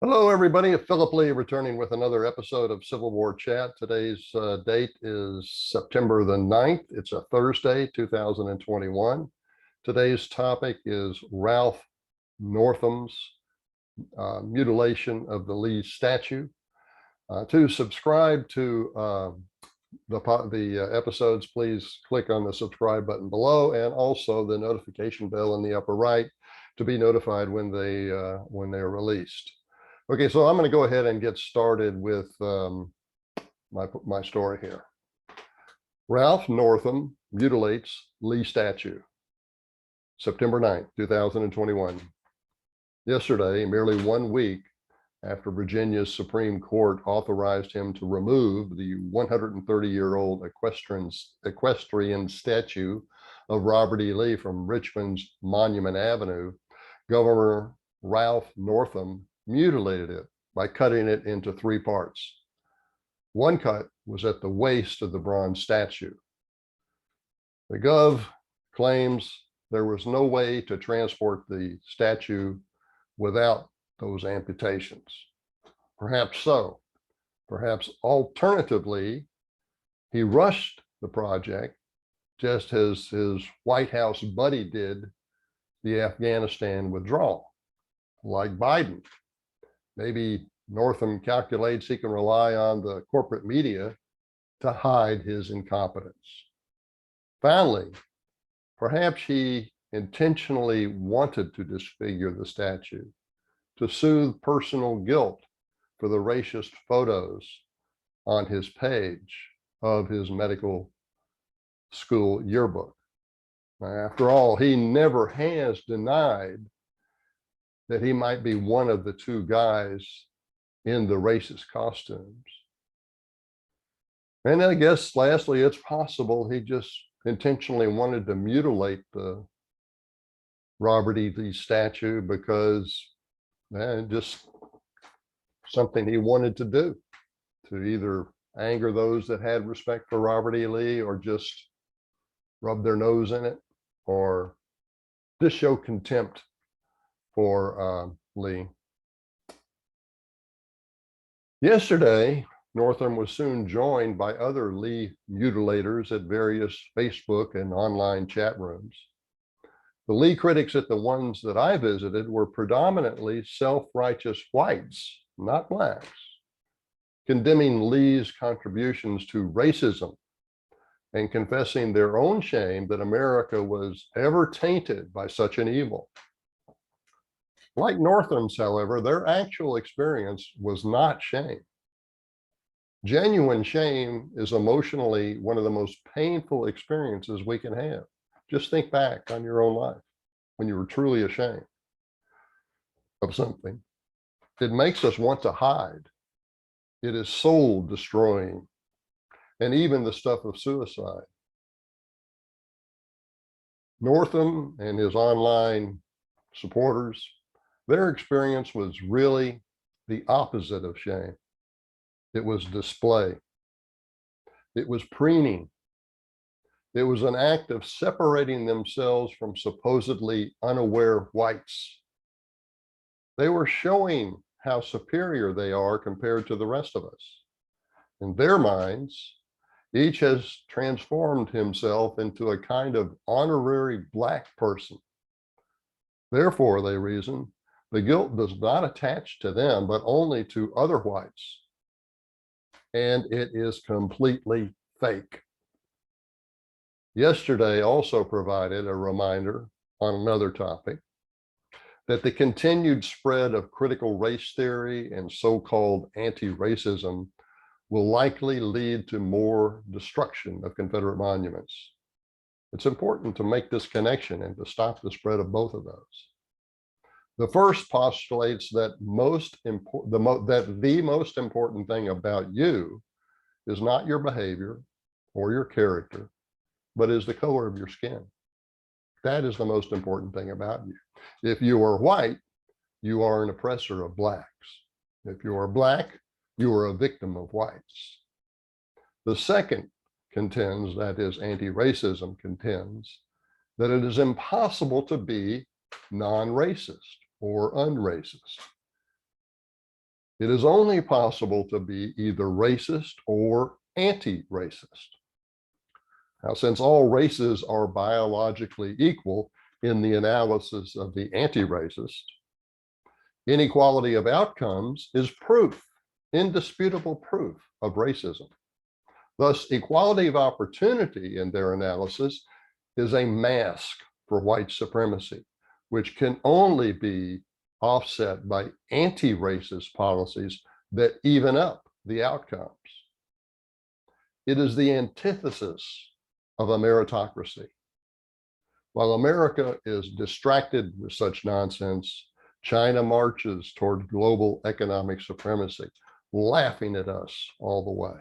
Hello, everybody. Philip Lee returning with another episode of Civil War Chat. Today's date is September the 9th. It's a Thursday, 2021. Today's topic is Ralph Northam's mutilation of the Lee statue. To subscribe to the episodes, please click on the subscribe button below and also the notification bell in the upper right to be notified when they're released. Okay, so I'm going to go ahead and get started with my story here. Ralph Northam mutilates Lee statue. September 9th, 2021. Yesterday, merely 1 week after Virginia's Supreme Court authorized him to remove the 130-year-old equestrian statue of Robert E. Lee from Richmond's Monument Avenue, Governor Ralph Northam mutilated it by cutting it into 3 parts. One cut was at the waist of the bronze statue. The Gov claims there was no way to transport the statue without those amputations. Perhaps so. Perhaps alternatively, he rushed the project just as his White House buddy did the Afghanistan withdrawal, like Biden. Maybe Northam calculates he can rely on the corporate media to hide his incompetence. Finally, perhaps he intentionally wanted to disfigure the statue to soothe personal guilt for the racist photos on his page of his medical school yearbook. Now, after all, he never has denied that he might be one of the 2 guys in the racist costumes. And I guess lastly, it's possible he just intentionally wanted to mutilate the Robert E. Lee statue because just something he wanted to do, to either anger those that had respect for Robert E. Lee or just rub their nose in it or just show contempt for Lee. Yesterday, Northam was soon joined by other Lee mutilators at various Facebook and online chat rooms. The Lee critics at the ones that I visited were predominantly self-righteous whites, not blacks, condemning Lee's contributions to racism and confessing their own shame that America was ever tainted by such an evil. Like Northam's, however, their actual experience was not shame. Genuine shame is emotionally one of the most painful experiences we can have. Just think back on your own life when you were truly ashamed of something. It makes us want to hide. It is soul destroying, and even the stuff of suicide. Northam and his online supporters, their experience was really the opposite of shame. It was display. It was preening. It was an act of separating themselves from supposedly unaware whites. They were showing how superior they are compared to the rest of us. In their minds, each has transformed himself into a kind of honorary black person. Therefore, they reason, the guilt does not attach to them, but only to other whites. And it is completely fake. Yesterday also provided a reminder on another topic that the continued spread of critical race theory and so-called anti-racism will likely lead to more destruction of Confederate monuments. It's important to make this connection and to stop the spread of both of those. The first postulates that the most important thing about you is not your behavior or your character, but is the color of your skin. That is the most important thing about you. If you are white, you are an oppressor of blacks. If you are black, you are a victim of whites. The second contends, that is anti-racism contends, that it is impossible to be non-racist or unracist. It is only possible to be either racist or anti-racist. Now, since all races are biologically equal in the analysis of the anti-racist, inequality of outcomes is proof, indisputable proof of racism. Thus, equality of opportunity in their analysis is a mask for white supremacy, which can only be offset by anti-racist policies that even up the outcomes. It is the antithesis of a meritocracy. While America is distracted with such nonsense, China marches toward global economic supremacy, laughing at us all the way.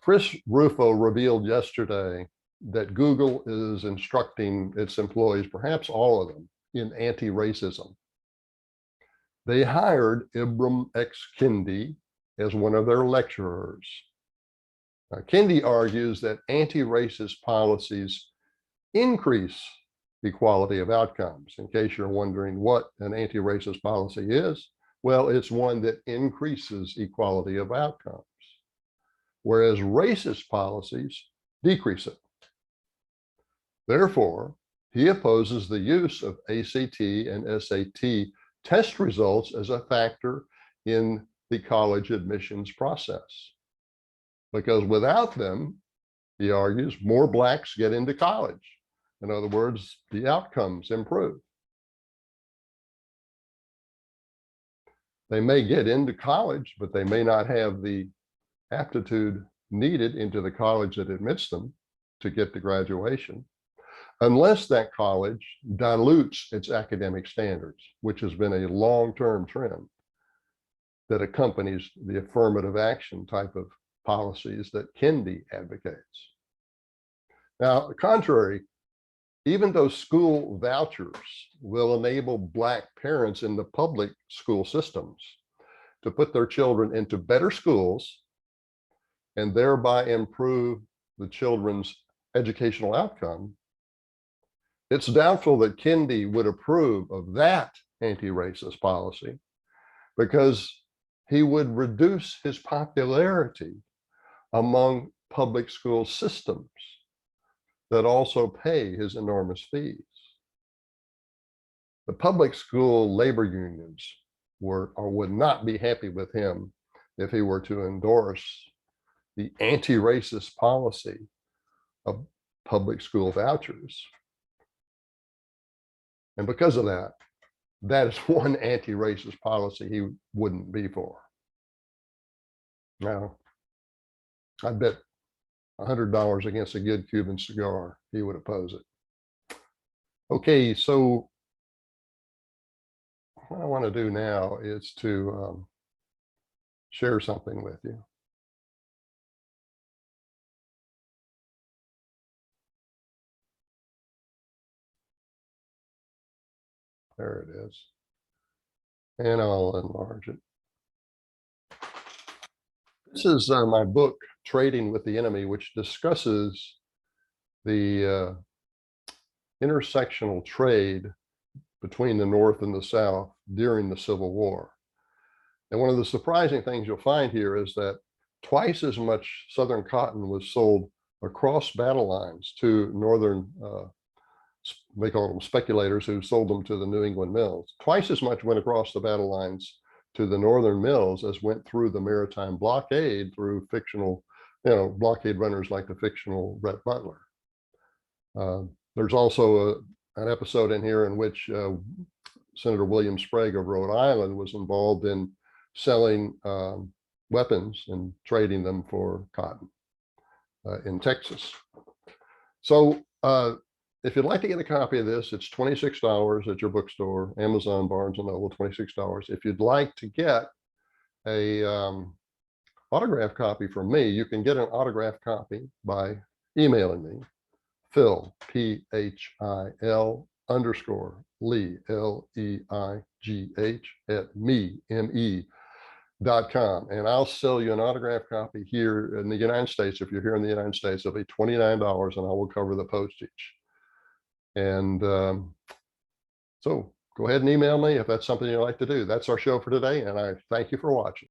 Chris Rufo revealed yesterday that Google is instructing its employees, perhaps all of them, in anti-racism. They hired Ibram X. Kendi as one of their lecturers. Kendi argues that anti-racist policies increase equality of outcomes. In case you're wondering what an anti-racist policy is, well, it's one that increases equality of outcomes, whereas racist policies decrease it. Therefore, he opposes the use of ACT and SAT test results as a factor in the college admissions process. Because without them, he argues, more Blacks get into college. In other words, the outcomes improve. They may get into college, but they may not have the aptitude needed into the college that admits them to get to graduation, unless that college dilutes its academic standards, which has been a long-term trend that accompanies the affirmative action type of policies that Kendi advocates. Now, the contrary, even though school vouchers will enable Black parents in the public school systems to put their children into better schools and thereby improve the children's educational outcome, it's doubtful that Kendi would approve of that anti-racist policy because he would reduce his popularity among public school systems that also pay his enormous fees. The public school labor unions would not be happy with him if he were to endorse the anti-racist policy of public school vouchers. And because of that, that is one anti-racist policy he wouldn't be for. Now, I bet $100 against a good Cuban cigar, he would oppose it. Okay, so what I want to do now is to share something with you. There it is. And I'll enlarge it. This is my book, Trading with the Enemy, which discusses the intersectional trade between the North and the South during the Civil War. And one of the surprising things you'll find here is that twice as much Southern cotton was sold across battle lines to Northern, they call them speculators, who sold them to the New England mills. Twice as much went across the battle lines to the Northern mills as went through the maritime blockade through fictional, blockade runners like the fictional Rhett Butler. There's also an episode in here in which Senator William Sprague of Rhode Island was involved in selling weapons and trading them for cotton in Texas. So if you'd like to get a copy of this, it's $26 at your bookstore, Amazon, Barnes & Noble, $26. If you'd like to get a autograph copy from me, you can get an autograph copy by emailing me, Phil, P-H-I-L _Leigh, L-E-I-G-H @me.com. And I'll sell you an autograph copy here in the United States. If you're here in the United States, it'll be $29 and I will cover the postage. And so go ahead and email me if that's something you'd like to do. That's our show for today, and I thank you for watching.